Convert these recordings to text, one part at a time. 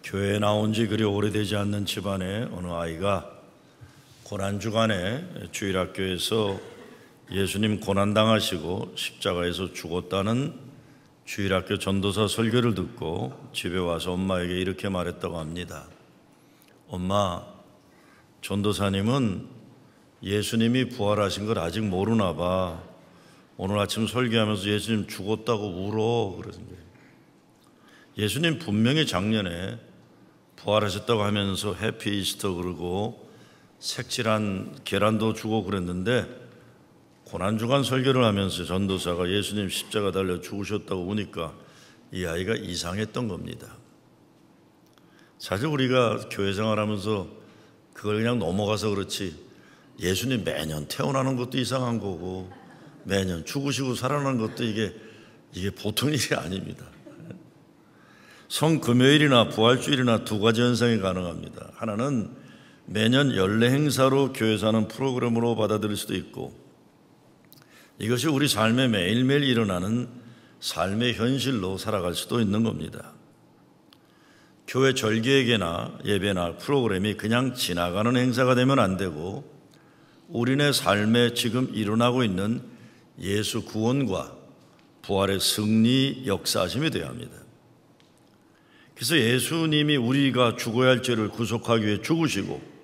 교회에 나온 지 그리 오래되지 않는 집안의 어느 아이가 고난주간에 주일학교에서 예수님 고난당하시고 십자가에서 죽었다는 주일학교 전도사 설교를 듣고 집에 와서 엄마에게 이렇게 말했다고 합니다. 엄마, 전도사님은 예수님이 부활하신 걸 아직 모르나 봐. 오늘 아침 설교하면서 예수님 죽었다고 울어. 그러는 거예요. 예수님 분명히 작년에 부활하셨다고 하면서 해피 이스터 그러고 색칠한 계란도 주고 그랬는데 고난주간 설교를 하면서 전도사가 예수님 십자가 달려 죽으셨다고 우니까 이 아이가 이상했던 겁니다. 사실 우리가 교회 생활하면서 그걸 그냥 넘어가서 그렇지 예수님 매년 태어나는 것도 이상한 거고 매년 죽으시고 살아나는 것도 이게 보통 일이 아닙니다. 성금요일이나 부활주일이나 두 가지 현상이 가능합니다. 하나는 매년 연례 행사로 교회에서 하는 프로그램으로 받아들일 수도 있고, 이것이 우리 삶에 매일매일 일어나는 삶의 현실로 살아갈 수도 있는 겁니다. 교회 절기회계나 예배나 프로그램이 그냥 지나가는 행사가 되면 안 되고 우리네 삶에 지금 일어나고 있는 예수 구원과 부활의 승리 역사하심이 되어야 합니다. 그래서 예수님이 우리가 죽어야 할 죄를 구속하기 위해 죽으시고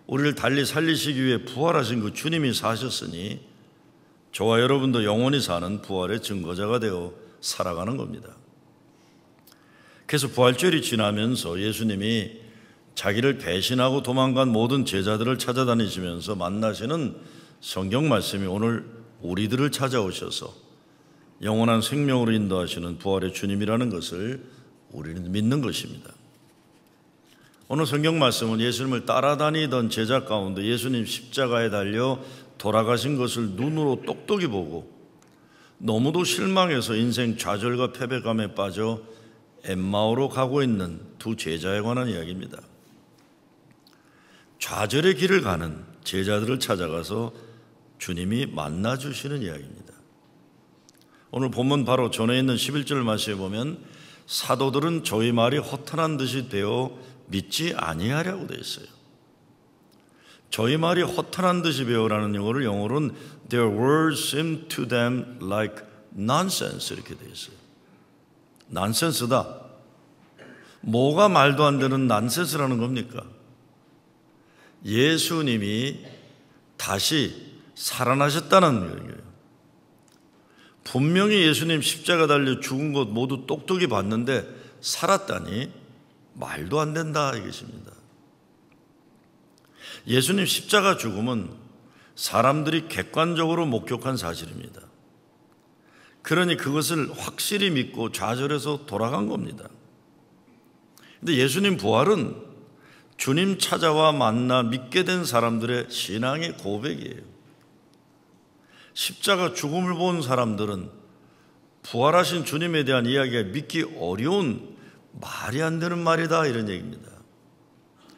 우리를 달리 살리시기 위해 부활하신 그 주님이 사셨으니 저와 여러분도 영원히 사는 부활의 증거자가 되어 살아가는 겁니다. 그래서 부활절이 지나면서 예수님이 자기를 배신하고 도망간 모든 제자들을 찾아다니시면서 만나시는 성경 말씀이 오늘 우리들을 찾아오셔서 영원한 생명으로 인도하시는 부활의 주님이라는 것을 우리는 믿는 것입니다. 오늘 성경 말씀은 예수님을 따라다니던 제자 가운데 예수님 십자가에 달려 돌아가신 것을 눈으로 똑똑히 보고 너무도 실망해서 인생 좌절과 패배감에 빠져 엠마오로 가고 있는 두 제자에 관한 이야기입니다. 좌절의 길을 가는 제자들을 찾아가서 주님이 만나주시는 이야기입니다. 오늘 본문 바로 전에 있는 11절 말씀에 보면 사도들은 저희 말이 허탄한 듯이 되어 믿지 아니하려고 되어 있어요. 저희 말이 허탄한 듯이 배우라는 영어로는 Their words seem to them like nonsense 이렇게 되어 있어요. 난센스다. 뭐가 말도 안 되는 난센스라는 겁니까? 예수님이 다시 살아나셨다는 거예요. 분명히 예수님 십자가 달려 죽은 것 모두 똑똑히 봤는데 살았다니 말도 안 된다 이것입니다. 예수님 십자가 죽음은 사람들이 객관적으로 목격한 사실입니다. 그러니 그것을 확실히 믿고 좌절해서 돌아간 겁니다. 근데 예수님 부활은 주님 찾아와 만나 믿게 된 사람들의 신앙의 고백이에요. 십자가 죽음을 본 사람들은 부활하신 주님에 대한 이야기가 믿기 어려운 말이 안 되는 말이다 이런 얘기입니다.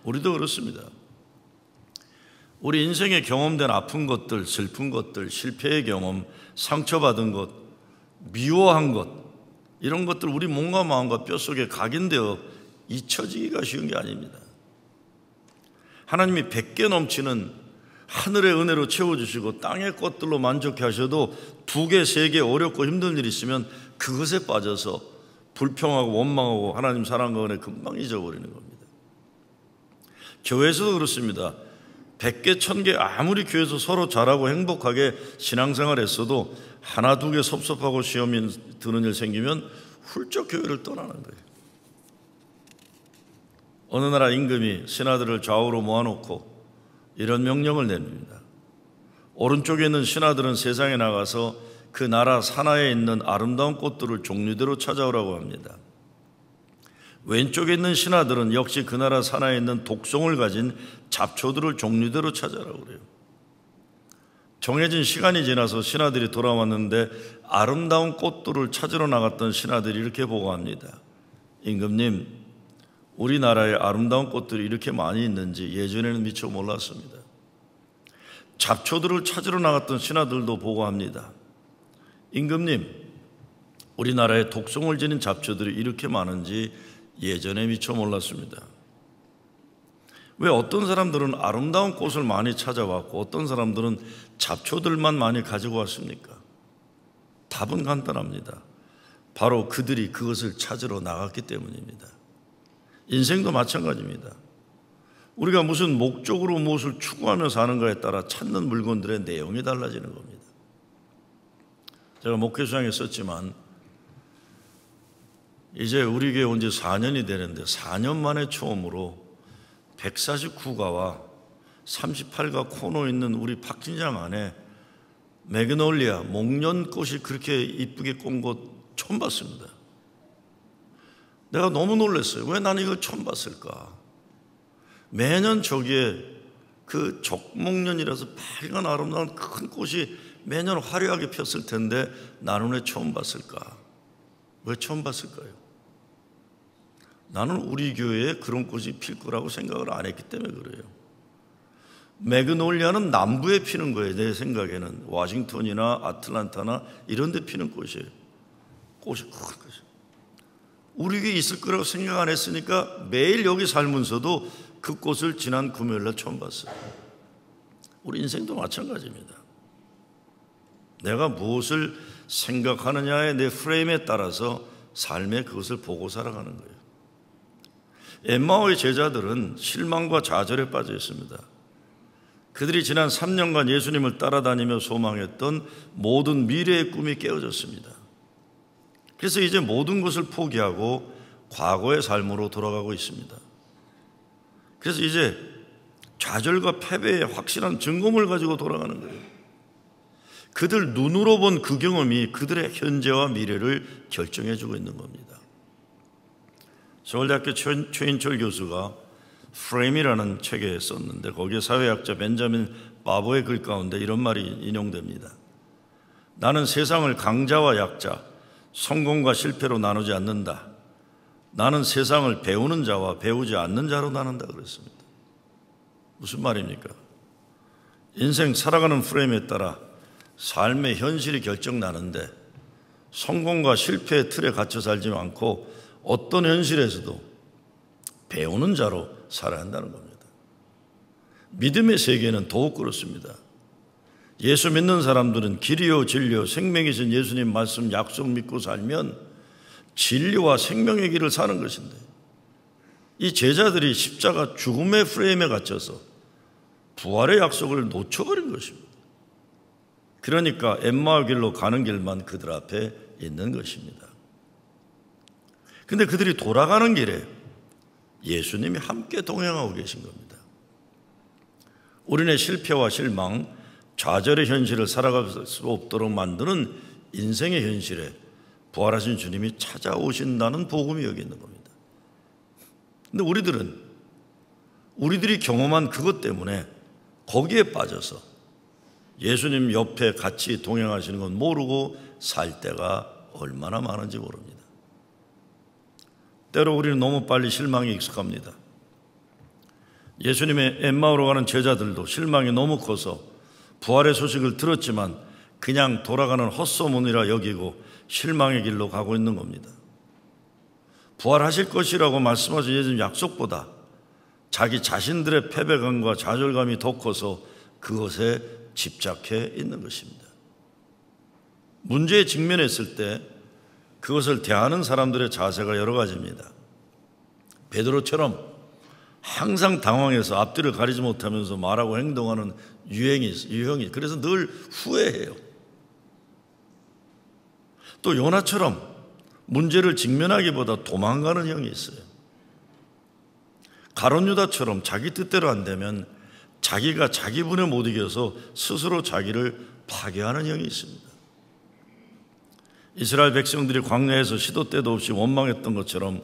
우리도 그렇습니다. 우리 인생에 경험된 아픈 것들, 슬픈 것들, 실패의 경험, 상처받은 것, 미워한 것 이런 것들 우리 몸과 마음과 뼛속에 각인되어 잊혀지기가 쉬운 게 아닙니다. 하나님이 100개 넘치는 하늘의 은혜로 채워주시고 땅의 것들로 만족해 하셔도 2개, 3개 어렵고 힘든 일이 있으면 그것에 빠져서 불평하고 원망하고 하나님 사랑과 은혜 금방 잊어버리는 겁니다. 교회에서도 그렇습니다. 100개, 1000개 아무리 교회에서 서로 잘하고 행복하게 신앙생활 했어도 하나, 2개 섭섭하고 시험이 드는 일 생기면 훌쩍 교회를 떠나는 거예요. 어느 나라 임금이 신하들을 좌우로 모아놓고 이런 명령을 내립니다. 오른쪽에 있는 신하들은 세상에 나가서 그 나라 산하에 있는 아름다운 꽃들을 종류대로 찾아오라고 합니다. 왼쪽에 있는 신하들은 역시 그 나라 산하에 있는 독성을 가진 잡초들을 종류대로 찾아오라고 그래요. 정해진 시간이 지나서 신하들이 돌아왔는데 아름다운 꽃들을 찾으러 나갔던 신하들이 이렇게 보고합니다. 임금님, 우리나라에 아름다운 꽃들이 이렇게 많이 있는지 예전에는 미처 몰랐습니다. 잡초들을 찾으러 나갔던 신하들도 보고합니다. 임금님, 우리나라에 독성을 지닌 잡초들이 이렇게 많은지 예전에 미처 몰랐습니다. 왜 어떤 사람들은 아름다운 꽃을 많이 찾아왔고 어떤 사람들은 잡초들만 많이 가지고 왔습니까? 답은 간단합니다. 바로 그들이 그것을 찾으러 나갔기 때문입니다. 인생도 마찬가지입니다. 우리가 무슨 목적으로 무엇을 추구하며 사는가에 따라 찾는 물건들의 내용이 달라지는 겁니다. 제가 목회수양에 썼지만 이제 우리 교회 온 지 4년이 되는데 4년 만에 처음으로 149가와 38가 코너 있는 우리 박진장 안에 매그놀리아, 목련꽃이 그렇게 이쁘게 꼰 곳 처음 봤습니다. 내가 너무 놀랐어요. 왜 나는 이걸 처음 봤을까? 매년 저기에 그 적목련이라서 빨간 아름다운 큰 꽃이 매년 화려하게 폈을 텐데 나는 왜 처음 봤을까? 왜 처음 봤을까요? 나는 우리 교회에 그런 꽃이 필 거라고 생각을 안 했기 때문에 그래요. 매그놀리아는 남부에 피는 거예요. 내 생각에는 워싱턴이나 아틀란타나 이런 데 피는 꽃이에요. 꽃이 큰 것이에요. 우리 교회에 있을 거라고 생각 안 했으니까 매일 여기 살면서도 그 꽃을 지난 금요일 날 처음 봤어요. 우리 인생도 마찬가지입니다. 내가 무엇을 생각하느냐의 내 프레임에 따라서 삶에 그것을 보고 살아가는 거예요. 엠마오의 제자들은 실망과 좌절에 빠져 있습니다. 그들이 지난 3년간 예수님을 따라다니며 소망했던 모든 미래의 꿈이 깨어졌습니다. 그래서 이제 모든 것을 포기하고 과거의 삶으로 돌아가고 있습니다. 그래서 이제 좌절과 패배의 확실한 증거물 가지고 돌아가는 거예요. 그들 눈으로 본 그 경험이 그들의 현재와 미래를 결정해주고 있는 겁니다. 서울대학교 최인철 교수가 프레임이라는 책에 썼는데 거기에 사회학자 벤자민 바보의 글 가운데 이런 말이 인용됩니다. 나는 세상을 강자와 약자, 성공과 실패로 나누지 않는다. 나는 세상을 배우는 자와 배우지 않는 자로 나눈다 그랬습니다. 무슨 말입니까? 인생 살아가는 프레임에 따라 삶의 현실이 결정나는데 성공과 실패의 틀에 갇혀 살지 않고 어떤 현실에서도 배우는 자로 살아야 한다는 겁니다. 믿음의 세계는 더욱 그렇습니다. 예수 믿는 사람들은 길이요 진리요 생명이신 예수님 말씀 약속 믿고 살면 진리와 생명의 길을 사는 것인데 이 제자들이 십자가 죽음의 프레임에 갇혀서 부활의 약속을 놓쳐버린 것입니다. 그러니까 엠마오 길로 가는 길만 그들 앞에 있는 것입니다. 근데 그들이 돌아가는 길에 예수님이 함께 동행하고 계신 겁니다. 우리네 실패와 실망, 좌절의 현실을 살아갈 수 없도록 만드는 인생의 현실에 부활하신 주님이 찾아오신다는 복음이 여기 있는 겁니다. 근데 우리들이 경험한 그것 때문에 거기에 빠져서 예수님 옆에 같이 동행하시는 건 모르고 살 때가 얼마나 많은지 모릅니다. 때로 우리는 너무 빨리 실망에 익숙합니다. 예수님의 엠마오로 가는 제자들도 실망이 너무 커서 부활의 소식을 들었지만 그냥 돌아가는 헛소문이라 여기고 실망의 길로 가고 있는 겁니다. 부활하실 것이라고 말씀하신 예수님 약속보다 자기 자신들의 패배감과 좌절감이 더 커서 그것에 집착해 있는 것입니다. 문제에 직면했을 때 그것을 대하는 사람들의 자세가 여러 가지입니다. 베드로처럼 항상 당황해서 앞뒤를 가리지 못하면서 말하고 행동하는 유형이 그래서 늘 후회해요. 또 요나처럼 문제를 직면하기보다 도망가는 형이 있어요. 가룟 유다처럼 자기 뜻대로 안 되면 자기가 자기 분에 못 이겨서 스스로 자기를 파괴하는 형이 있습니다. 이스라엘 백성들이 광야에서 시도 때도 없이 원망했던 것처럼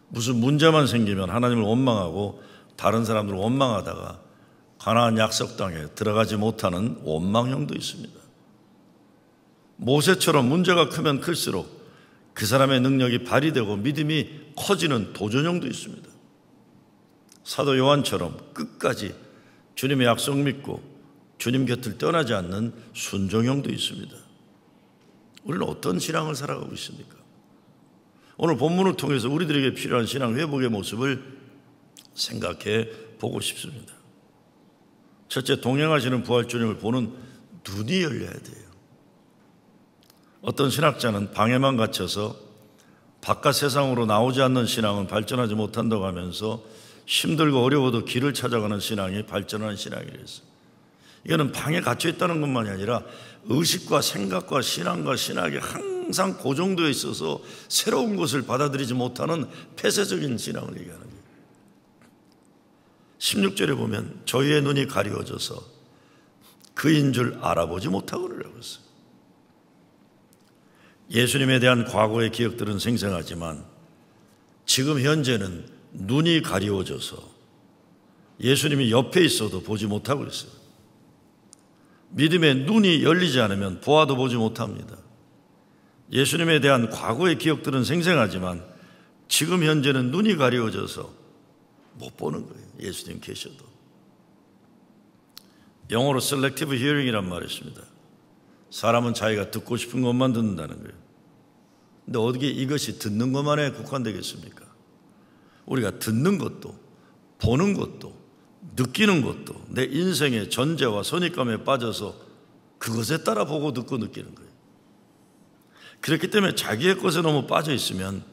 무슨 문제만 생기면 하나님을 원망하고 다른 사람들을 원망하다가 가나안 약속 땅에 들어가지 못하는 원망형도 있습니다. 모세처럼 문제가 크면 클수록 그 사람의 능력이 발휘되고 믿음이 커지는 도전형도 있습니다. 사도 요한처럼 끝까지 주님의 약속 믿고 주님 곁을 떠나지 않는 순종형도 있습니다. 우리는 어떤 신앙을 살아가고 있습니까? 오늘 본문을 통해서 우리들에게 필요한 신앙 회복의 모습을 생각해 보고 싶습니다. 첫째, 동행하시는 부활주님을 보는 눈이 열려야 돼요. 어떤 신학자는 방에만 갇혀서 바깥 세상으로 나오지 않는 신앙은 발전하지 못한다고 하면서 힘들고 어려워도 길을 찾아가는 신앙이 발전하는 신앙이라 했어요. 이거는 방에 갇혀 있다는 것만이 아니라 의식과 생각과 신앙과 신학이 항상 고정되어 있어서 새로운 것을 받아들이지 못하는 폐쇄적인 신앙을 얘기하는 거예요. 16절에 보면 저희의 눈이 가리워져서 그인 줄 알아보지 못하고 그러라고 했어요. 예수님에 대한 과거의 기억들은 생생하지만 지금 현재는 눈이 가리워져서 예수님이 옆에 있어도 보지 못하고 있어요. 믿음의 눈이 열리지 않으면 보아도 보지 못합니다. 예수님에 대한 과거의 기억들은 생생하지만 지금 현재는 눈이 가리워져서 못 보는 거예요. 예수님 계셔도. 영어로 selective hearing이란 말이 있습니다. 사람은 자기가 듣고 싶은 것만 듣는다는 거예요. 근데 어떻게 이것이 듣는 것만에 국한되겠습니까? 우리가 듣는 것도 보는 것도 느끼는 것도 내 인생의 전제와 선입감에 빠져서 그것에 따라 보고 듣고 느끼는 거예요. 그렇기 때문에 자기의 것에 너무 빠져 있으면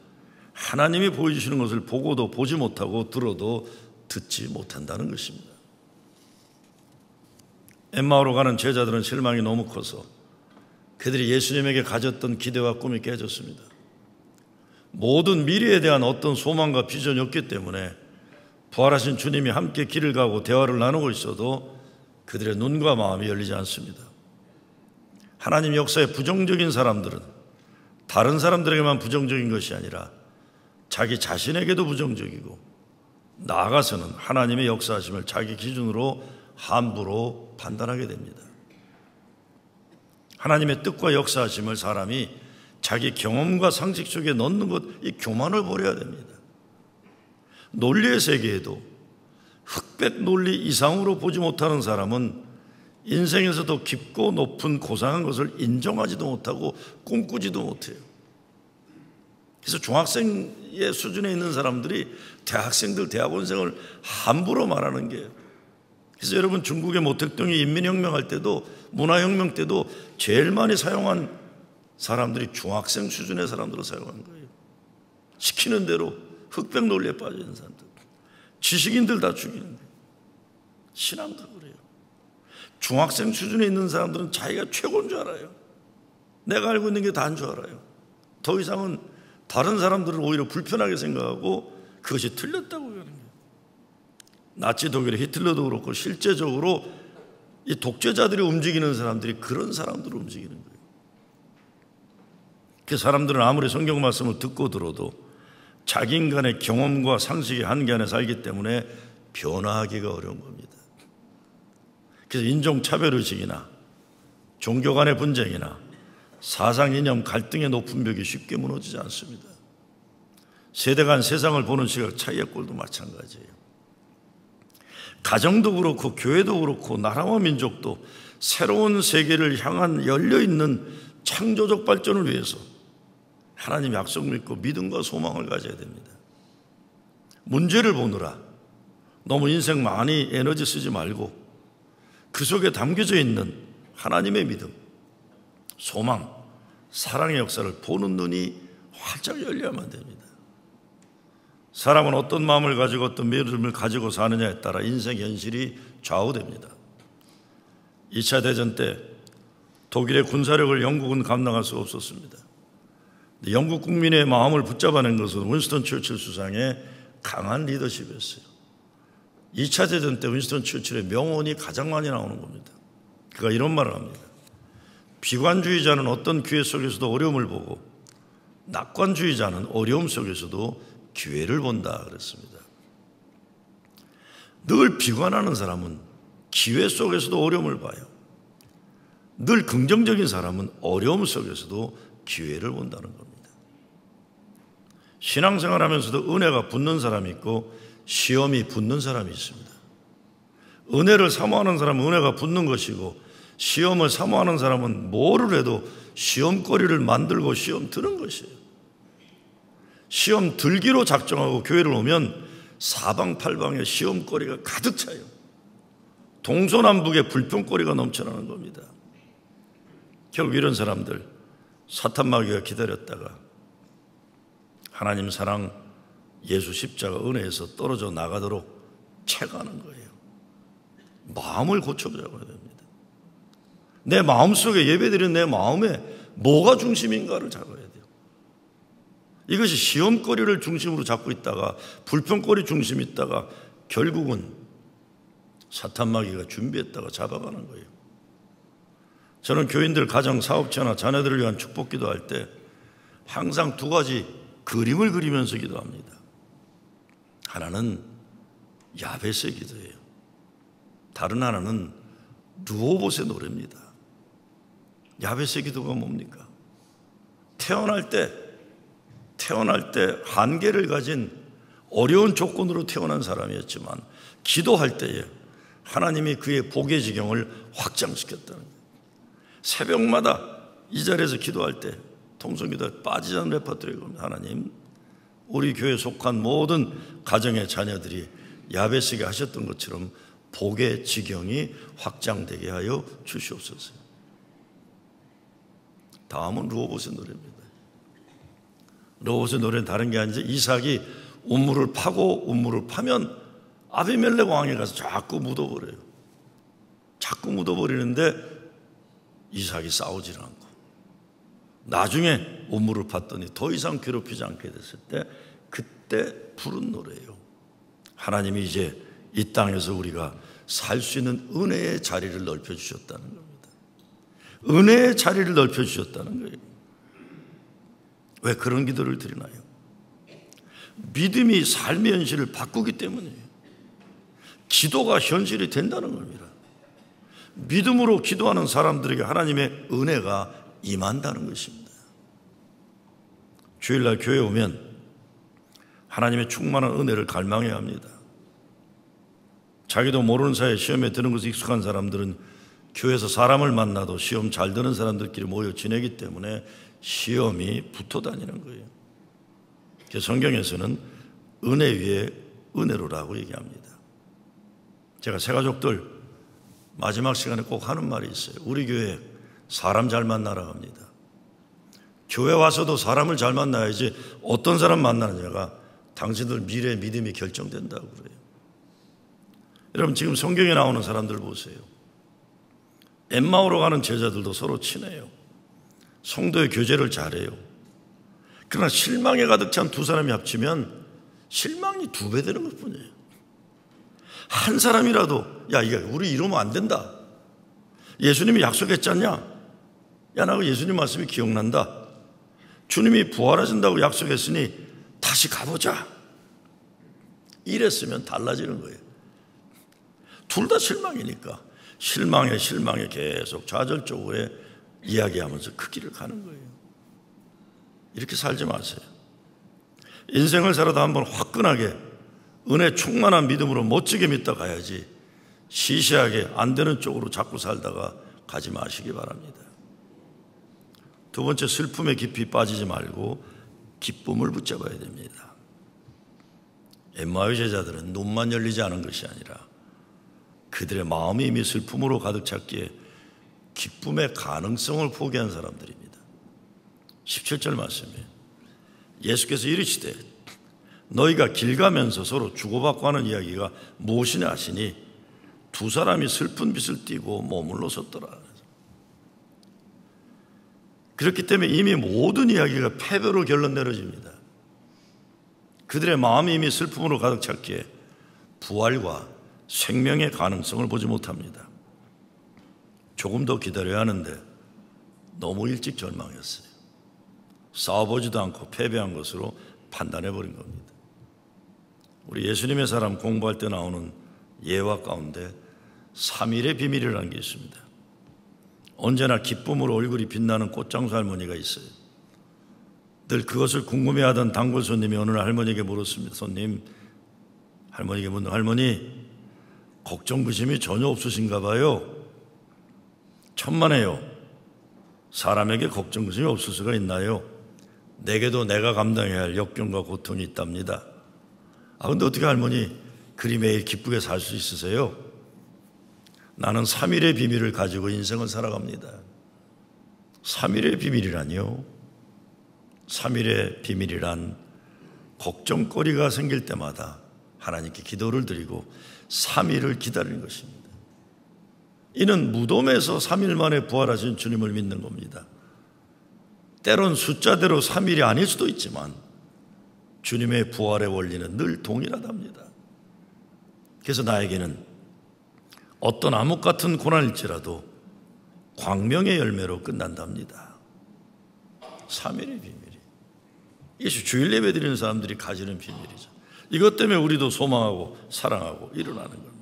하나님이 보여주시는 것을 보고도 보지 못하고 들어도 듣지 못한다는 것입니다. 엠마오로 가는 제자들은 실망이 너무 커서 그들이 예수님에게 가졌던 기대와 꿈이 깨졌습니다. 모든 미래에 대한 어떤 소망과 비전이 없기 때문에 부활하신 주님이 함께 길을 가고 대화를 나누고 있어도 그들의 눈과 마음이 열리지 않습니다. 하나님 역사에 부정적인 사람들은 다른 사람들에게만 부정적인 것이 아니라 자기 자신에게도 부정적이고 나아가서는 하나님의 역사하심을 자기 기준으로 함부로 판단하게 됩니다. 하나님의 뜻과 역사하심을 사람이 자기 경험과 상식 속에 넣는 것, 이 교만을 버려야 됩니다. 논리의 세계에도 흑백 논리 이상으로 보지 못하는 사람은 인생에서도 깊고 높은 고상한 것을 인정하지도 못하고 꿈꾸지도 못해요. 그래서 중학생의 수준에 있는 사람들이 대학생들, 대학원생을 함부로 말하는 게, 그래서 여러분 중국의 모택동이 인민혁명 할 때도 문화혁명 때도 제일 많이 사용한 사람들이 중학생 수준의 사람들을 사용한 거예요. 시키는 대로 흑백 논리에 빠져 있는 사람들, 지식인들 다 죽이는 거예요. 신앙도 그래요. 중학생 수준에 있는 사람들은 자기가 최고인 줄 알아요. 내가 알고 있는 게 다인 줄 알아요. 더 이상은 다른 사람들을 오히려 불편하게 생각하고 그것이 틀렸다고 하는 거예요. 나치 독일의 히틀러도 그렇고 실제적으로 이 독재자들이 움직이는 사람들이 그런 사람들을 움직이는 거예요. 그 사람들은 아무리 성경 말씀을 듣고 들어도 자기 인간의 경험과 상식의 한계 안에 살기 때문에 변화하기가 어려운 겁니다. 그래서 인종차별의식이나 종교 간의 분쟁이나 사상 이념 갈등의 높은 벽이 쉽게 무너지지 않습니다. 세대 간 세상을 보는 시각 차이의 꼴도 마찬가지예요. 가정도 그렇고 교회도 그렇고 나라와 민족도 새로운 세계를 향한 열려있는 창조적 발전을 위해서 하나님 약속 믿고 믿음과 소망을 가져야 됩니다. 문제를 보느라 너무 인생 많이 에너지 쓰지 말고 그 속에 담겨져 있는 하나님의 믿음, 소망, 사랑의 역사를 보는 눈이 활짝 열려야만 됩니다. 사람은 어떤 마음을 가지고 어떤 믿음을 가지고 사느냐에 따라 인생 현실이 좌우됩니다. 2차 대전 때 독일의 군사력을 영국은 감당할 수 없었습니다. 영국 국민의 마음을 붙잡아낸 것은 윈스턴 처칠 수상의 강한 리더십이었어요. 2차 대전 때 윈스턴 처칠의 명언이 가장 많이 나오는 겁니다. 그가 이런 말을 합니다. 비관주의자는 어떤 기회 속에서도 어려움을 보고 낙관주의자는 어려움 속에서도 기회를 본다 그랬습니다. 늘 비관하는 사람은 기회 속에서도 어려움을 봐요. 늘 긍정적인 사람은 어려움 속에서도 기회를 본다는 겁니다. 신앙생활하면서도 은혜가 붙는 사람이 있고 시험이 붙는 사람이 있습니다. 은혜를 사모하는 사람은 은혜가 붙는 것이고 시험을 사모하는 사람은 뭐를 해도 시험거리를 만들고 시험 드는 것이에요. 시험 들기로 작정하고 교회를 오면 사방팔방에 시험거리가 가득 차요. 동서남북에 불평거리가 넘쳐나는 겁니다. 결국 이런 사람들 사탄 마귀가 기다렸다가 하나님 사랑, 예수 십자가 은혜에서 떨어져 나가도록 채가는 거예요. 마음을 고쳐보자고 해야 됩니다. 내 마음속에, 예배드리는 내 마음에 뭐가 중심인가를 잡아야 돼요. 이것이 시험거리를 중심으로 잡고 있다가 불평거리 중심이 있다가 결국은 사탄 마귀가 준비했다가 잡아가는 거예요. 저는 교인들 가정, 사업체나 자녀들을 위한 축복 기도할 때 항상 두 가지 그림을 그리면서 기도합니다. 하나는 야베스의 기도예요. 다른 하나는 르호봇의 노래입니다. 야베스의 기도가 뭡니까? 태어날 때 한계를 가진 어려운 조건으로 태어난 사람이었지만 기도할 때에 하나님이 그의 복의 지경을 확장시켰다는 거예요. 새벽마다 이 자리에서 기도할 때 통성기도에 빠지지 않는 레퍼토리가 겁니다. 하나님, 우리 교회에 속한 모든 가정의 자녀들이 야베스에게 하셨던 것처럼 복의 지경이 확장되게 하여 주시옵소서. 다음은 르호봇의 노래입니다. 르호봇의 노래는 다른 게 아니지, 이삭이 우물을 파고 우물을 파면 아비멜렉 왕에 가서 자꾸 묻어버려요. 자꾸 묻어버리는데 이삭이 싸우질 않고 나중에 우물을 팠더니 더 이상 괴롭히지 않게 됐을 때 그때 부른 노래예요. 하나님이 이제 이 땅에서 우리가 살 수 있는 은혜의 자리를 넓혀주셨다는 겁니다. 은혜의 자리를 넓혀주셨다는 거예요. 왜 그런 기도를 드리나요? 믿음이 삶의 현실을 바꾸기 때문이에요. 기도가 현실이 된다는 겁니다. 믿음으로 기도하는 사람들에게 하나님의 은혜가 임한다는 것입니다. 주일날 교회에 오면 하나님의 충만한 은혜를 갈망해야 합니다. 자기도 모르는 사이에 시험에 드는 것에 익숙한 사람들은 교회에서 사람을 만나도 시험 잘 드는 사람들끼리 모여 지내기 때문에 시험이 붙어 다니는 거예요. 성경에서는 은혜 위에 은혜로라고 얘기합니다. 제가 새가족들 마지막 시간에 꼭 하는 말이 있어요. 우리 교회 사람 잘 만나라고 합니다. 교회 와서도 사람을 잘 만나야지 어떤 사람 만나느냐가 당신들 미래의 믿음이 결정된다고 그래요. 여러분, 지금 성경에 나오는 사람들 보세요. 엠마오로 가는 제자들도 서로 친해요. 성도의 교제를 잘해요. 그러나 실망에 가득 찬 두 사람이 합치면 실망이 2배 되는 것뿐이에요. 한 사람이라도 야, 이거 우리 이러면 안 된다. 예수님이 약속했지 않냐? 야, 나 예수님 말씀이 기억난다. 주님이 부활하신다고 약속했으니 다시 가보자. 이랬으면 달라지는 거예요. 둘 다 실망이니까 실망에 계속 좌절적으로 이야기하면서 그 길을 가는 거예요. 이렇게 살지 마세요. 인생을 살아도 한번 화끈하게 은혜 충만한 믿음으로 멋지게 믿다 가야지 시시하게 안 되는 쪽으로 자꾸 살다가 가지 마시기 바랍니다. 두 번째, 슬픔에 깊이 빠지지 말고 기쁨을 붙잡아야 됩니다. 엠마오의 제자들은 눈만 열리지 않은 것이 아니라 그들의 마음이 이미 슬픔으로 가득 찼기에 기쁨의 가능성을 포기한 사람들입니다. 17절 말씀이에요. 예수께서 이르시되 너희가 길 가면서 서로 주고받고 하는 이야기가 무엇이냐 하시니 두 사람이 슬픈 빛을 띠고 머물러 섰더라. 그렇기 때문에 이미 모든 이야기가 패배로 결론 내려집니다. 그들의 마음이 이미 슬픔으로 가득 찼기에 부활과 생명의 가능성을 보지 못합니다. 조금 더 기다려야 하는데 너무 일찍 절망했어요. 싸워보지도 않고 패배한 것으로 판단해버린 겁니다. 우리 예수님의 사람 공부할 때 나오는 예화 가운데 3일의 비밀이라는 게 있습니다. 언제나 기쁨으로 얼굴이 빛나는 꽃장수 할머니가 있어요. 늘 그것을 궁금해하던 단골 손님이 어느 날 할머니에게 물었습니다. 할머니에게 묻는 할머니, 걱정 근심이 전혀 없으신가 봐요. 천만에요. 사람에게 걱정 근심이 없을 수가 있나요? 내게도 내가 감당해야 할 역경과 고통이 있답니다. 근데 어떻게 할머니 그리 매일 기쁘게 살 수 있으세요? 나는 3일의 비밀을 가지고 인생을 살아갑니다. 3일의 비밀이라니요? 3일의 비밀이란 걱정거리가 생길 때마다 하나님께 기도를 드리고 3일을 기다리는 것입니다. 이는 무덤에서 3일 만에 부활하신 주님을 믿는 겁니다. 때론 숫자대로 3일이 아닐 수도 있지만 주님의 부활의 원리는 늘 동일하답니다. 그래서 나에게는 어떤 암흑 같은 고난일지라도 광명의 열매로 끝난답니다. 3일의 비밀이 이것이 주일 예배 드리는 사람들이 가지는 비밀이죠. 이것 때문에 우리도 소망하고 사랑하고 일어나는 겁니다.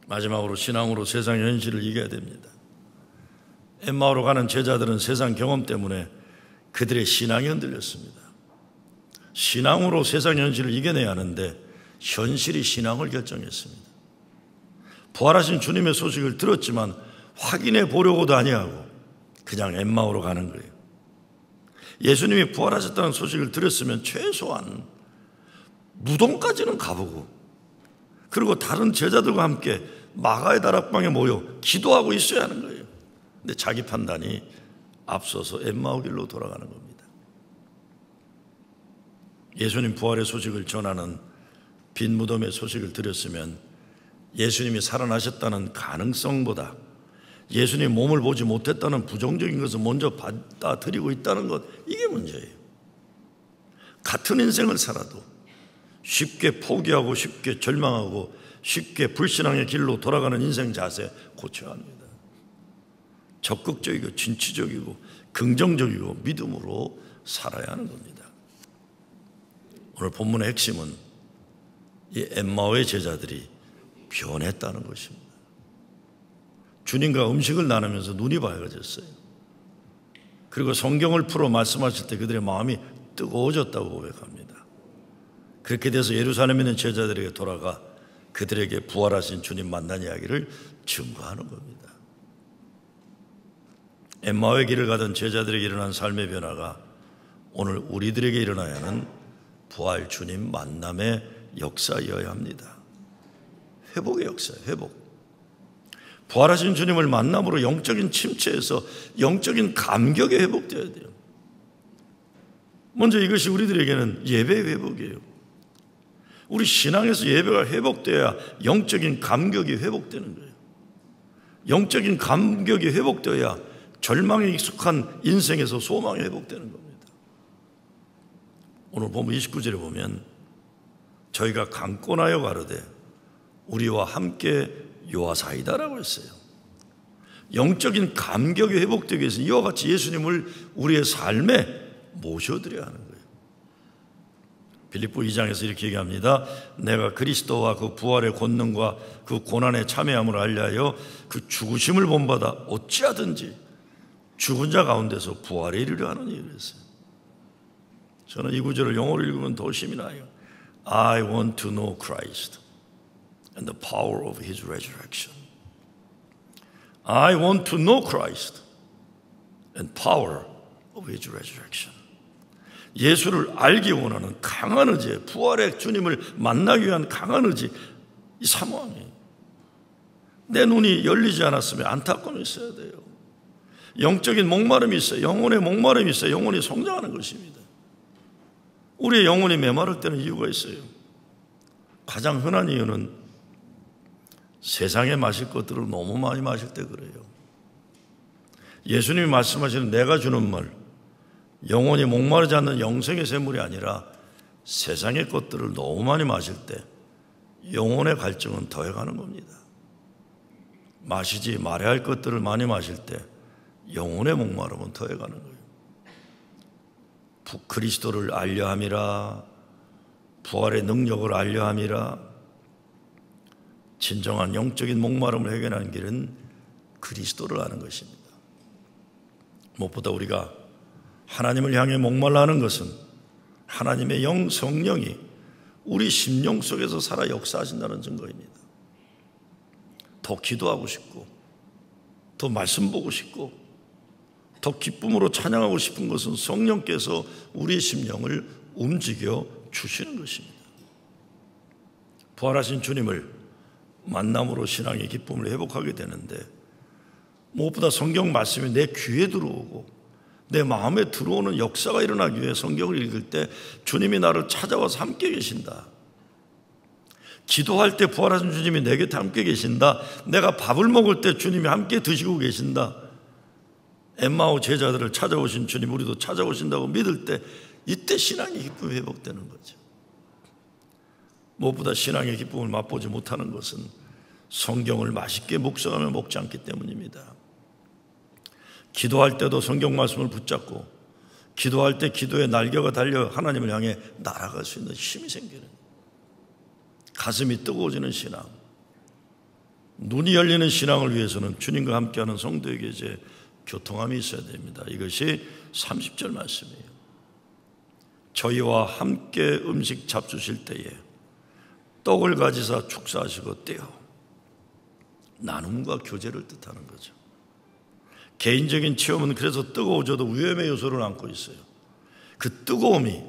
마지막으로 신앙으로 세상 현실을 이겨야 됩니다. 엠마오로 가는 제자들은 세상 경험 때문에 그들의 신앙이 흔들렸습니다. 신앙으로 세상 현실을 이겨내야 하는데 현실이 신앙을 결정했습니다. 부활하신 주님의 소식을 들었지만 확인해 보려고도 아니하고 그냥 엠마오로 가는 거예요. 예수님이 부활하셨다는 소식을 들었으면 최소한 무덤까지는 가보고 그리고 다른 제자들과 함께 마가의 다락방에 모여 기도하고 있어야 하는 거예요. 근데 자기 판단이 앞서서 엠마오 길로 돌아가는 겁니다. 예수님 부활의 소식을 전하는 빈 무덤의 소식을 들었으면 예수님이 살아나셨다는 가능성보다 예수님 몸을 보지 못했다는 부정적인 것을 먼저 받아들이고 있다는 것, 이게 문제예요. 같은 인생을 살아도 쉽게 포기하고 쉽게 절망하고 쉽게 불신앙의 길로 돌아가는 인생 자세 고쳐야 합니다. 적극적이고 진취적이고 긍정적이고 믿음으로 살아야 하는 겁니다. 오늘 본문의 핵심은 이 엠마오의 제자들이 변했다는 것입니다. 주님과 음식을 나누면서 눈이 밝아졌어요. 그리고 성경을 풀어 말씀하실 때 그들의 마음이 뜨거워졌다고 고백합니다. 그렇게 돼서 예루살렘에 있는 제자들에게 돌아가 그들에게 부활하신 주님 만난 이야기를 증거하는 겁니다. 엠마오의 길을 가던 제자들에게 일어난 삶의 변화가 오늘 우리들에게 일어나야 하는 부활 주님 만남의 역사여야 합니다. 회복의 역사예요. 회복. 부활하신 주님을 만남으로 영적인 침체에서 영적인 감격에 회복되어야 돼요. 먼저 이것이 우리들에게는 예배의 회복이에요. 우리 신앙에서 예배가 회복되어야 영적인 감격이 회복되는 거예요. 영적인 감격이 회복되어야 절망에 익숙한 인생에서 소망이 회복되는 겁니다. 오늘 본문 29절에 보면 저희가 강권하여 가로되 우리와 함께 요하사이다라고 했어요. 영적인 감격이 회복되기 위해서 이와 같이 예수님을 우리의 삶에 모셔드려야 하는 거예요. 빌립보 2장에서 이렇게 얘기합니다. 내가 그리스도와 그 부활의 권능과 그 고난에 참여함을 알려하여 그 죽으심을 본받아 어찌하든지 죽은 자 가운데서 부활에 이르려 하느니 그랬어요. 저는 이 구절을 영어로 읽으면 더 힘이 나요. I want to know Christ and the power of His resurrection. I want to know Christ and power of His resurrection. 예수를 알기 원하는 강한 의지, 부활의 주님을 만나기 위한 강한 의지, 이 사모함이 내 눈이 열리지 않았으면 안타까움이 있어야 돼요. 영적인 목마름이 있어요. 영혼의 목마름이 있어요. 영혼이 성장하는 것입니다. 우리의 영혼이 메마를 때는 이유가 있어요. 가장 흔한 이유는 세상에 마실 것들을 너무 많이 마실 때 그래요. 예수님이 말씀하시는 내가 주는 말, 영혼이 목마르지 않는 영생의 샘물이 아니라 세상의 것들을 너무 많이 마실 때 영혼의 갈증은 더해가는 겁니다. 마시지 말아야 할 것들을 많이 마실 때 영혼의 목마름은 더해가는 거예요. 그리스도를 알려함이라, 부활의 능력을 알려함이라. 진정한 영적인 목마름을 해결하는 길은 그리스도를 아는 것입니다. 무엇보다 우리가 하나님을 향해 목말라 하는 것은 하나님의 영 성령이 우리 심령 속에서 살아 역사하신다는 증거입니다. 더 기도하고 싶고 더 말씀 보고 싶고 더 기쁨으로 찬양하고 싶은 것은 성령께서 우리의 심령을 움직여 주시는 것입니다. 부활하신 주님을 만남으로 신앙의 기쁨을 회복하게 되는데, 무엇보다 성경 말씀이 내 귀에 들어오고 내 마음에 들어오는 역사가 일어나기 위해 성경을 읽을 때 주님이 나를 찾아와서 함께 계신다. 기도할 때 부활하신 주님이 내 곁에 함께 계신다. 내가 밥을 먹을 때 주님이 함께 드시고 계신다. 엠마오 제자들을 찾아오신 주님 우리도 찾아오신다고 믿을 때, 이때 신앙의 기쁨이 회복되는 거죠. 무엇보다 신앙의 기쁨을 맛보지 못하는 것은 성경을 맛있게 묵상하며 먹지 않기 때문입니다. 기도할 때도 성경 말씀을 붙잡고, 기도할 때 기도의 날개가 달려 하나님을 향해 날아갈 수 있는 힘이 생기는, 가슴이 뜨거워지는 신앙, 눈이 열리는 신앙을 위해서는 주님과 함께하는 성도에게 이제 교통함이 있어야 됩니다. 이것이 30절 말씀이에요. 저희와 함께 음식 잡수실 때에 떡을 가지사 축사하시고 떼어, 나눔과 교제를 뜻하는 거죠. 개인적인 체험은 그래서 뜨거워져도 위험의 요소를 안고 있어요. 그 뜨거움이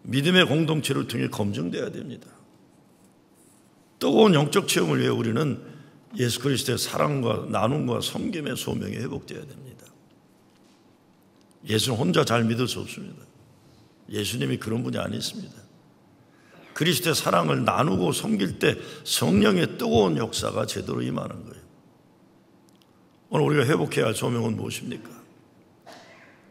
믿음의 공동체를 통해 검증돼야 됩니다. 뜨거운 영적 체험을 위해 우리는 예수 그리스도의 사랑과 나눔과 섬김의 소명이 회복되어야 됩니다. 예수는 혼자 잘 믿을 수 없습니다. 예수님이 그런 분이 아니십니다. 그리스도의 사랑을 나누고 섬길 때 성령의 뜨거운 역사가 제대로 임하는 거예요. 오늘 우리가 회복해야 할 소명은 무엇입니까?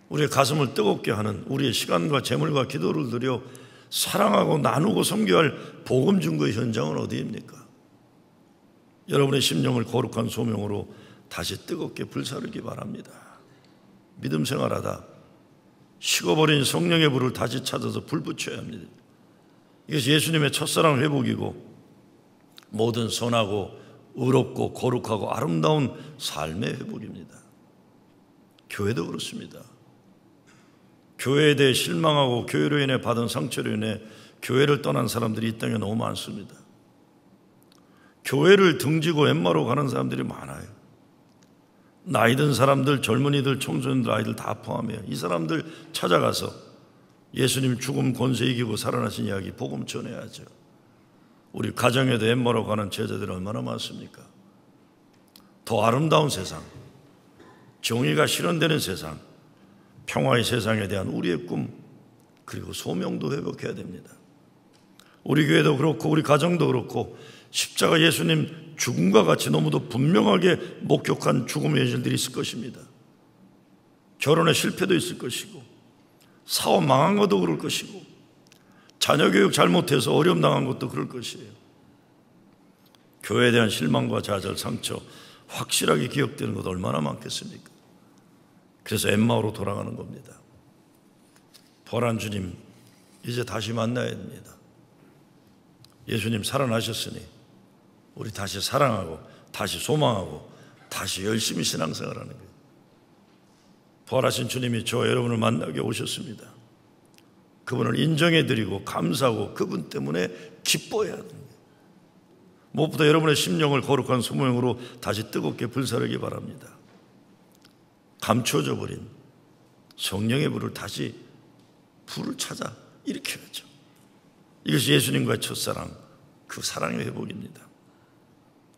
우리의 가슴을 뜨겁게 하는, 우리의 시간과 재물과 기도를 들여 사랑하고 나누고 섬겨야 할 복음 증거의 현장은 어디입니까? 여러분의 심령을 거룩한 소명으로 다시 뜨겁게 불사르기 바랍니다. 믿음 생활하다 식어버린 성령의 불을 다시 찾아서 불 붙여야 합니다. 이것이 예수님의 첫사랑 회복이고 모든 선하고 의롭고 거룩하고 아름다운 삶의 회복입니다. 교회도 그렇습니다. 교회에 대해 실망하고 교회로 인해 받은 상처로 인해 교회를 떠난 사람들이 이 땅에 너무 많습니다. 교회를 등지고 엠마로 가는 사람들이 많아요. 나이 든 사람들, 젊은이들, 청소년들, 아이들 다 포함해요. 이 사람들 찾아가서 예수님 죽음 권세 이기고 살아나신 이야기 복음 전해야죠. 우리 가정에도 엠마로 가는 제자들이 얼마나 많습니까? 더 아름다운 세상, 정의가 실현되는 세상, 평화의 세상에 대한 우리의 꿈, 그리고 소명도 회복해야 됩니다. 우리 교회도 그렇고 우리 가정도 그렇고 십자가 예수님 죽음과 같이 너무도 분명하게 목격한 죽음의 현실들이 있을 것입니다. 결혼의 실패도 있을 것이고 사업 망한 것도 그럴 것이고 자녀 교육 잘못해서 어려움 당한 것도 그럴 것이에요. 교회에 대한 실망과 좌절, 상처 확실하게 기억되는 것 얼마나 많겠습니까? 그래서 엠마오로 돌아가는 겁니다. 부활한 주님 이제 다시 만나야 됩니다. 예수님 살아나셨으니 우리 다시 사랑하고 다시 소망하고 다시 열심히 신앙생활하는 거예요. 부활하신 주님이 저와 여러분을 만나게 오셨습니다. 그분을 인정해드리고 감사하고 그분 때문에 기뻐해야 하는 거예요. 무엇보다 여러분의 심령을 거룩한 소명으로 다시 뜨겁게 불사르기 바랍니다. 감춰져 버린 성령의 불을 다시 불을 찾아 일으켜야죠. 이것이 예수님과의 첫사랑, 그 사랑의 회복입니다.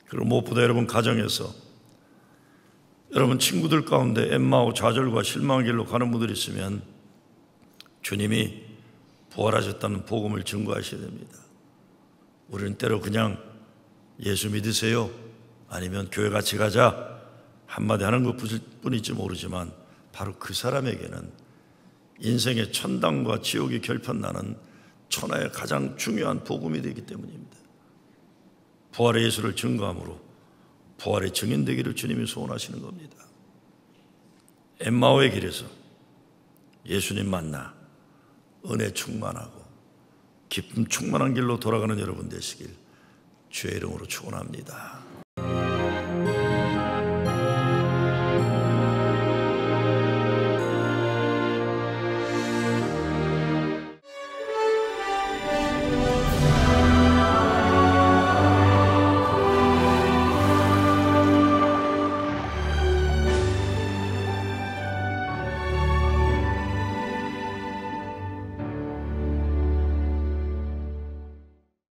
그리고 무엇보다 여러분 가정에서 여러분 친구들 가운데 엠마오 좌절과 실망의 길로 가는 분들이 있으면 주님이 부활하셨다는 복음을 증거하셔야 됩니다. 우리는 때로 그냥 예수 믿으세요? 아니면 교회 같이 가자 한마디 하는 것뿐일지 모르지만 바로 그 사람에게는 인생의 천당과 지옥이 결판나는 천하의 가장 중요한 복음이 되기 때문입니다. 부활의 예수를 증거함으로 부활의 증인되기를 주님이 소원하시는 겁니다. 엠마오의 길에서 예수님 만나 은혜 충만하고 기쁨 충만한 길로 돌아가는 여러분 되시길 주의 이름으로 축원합니다.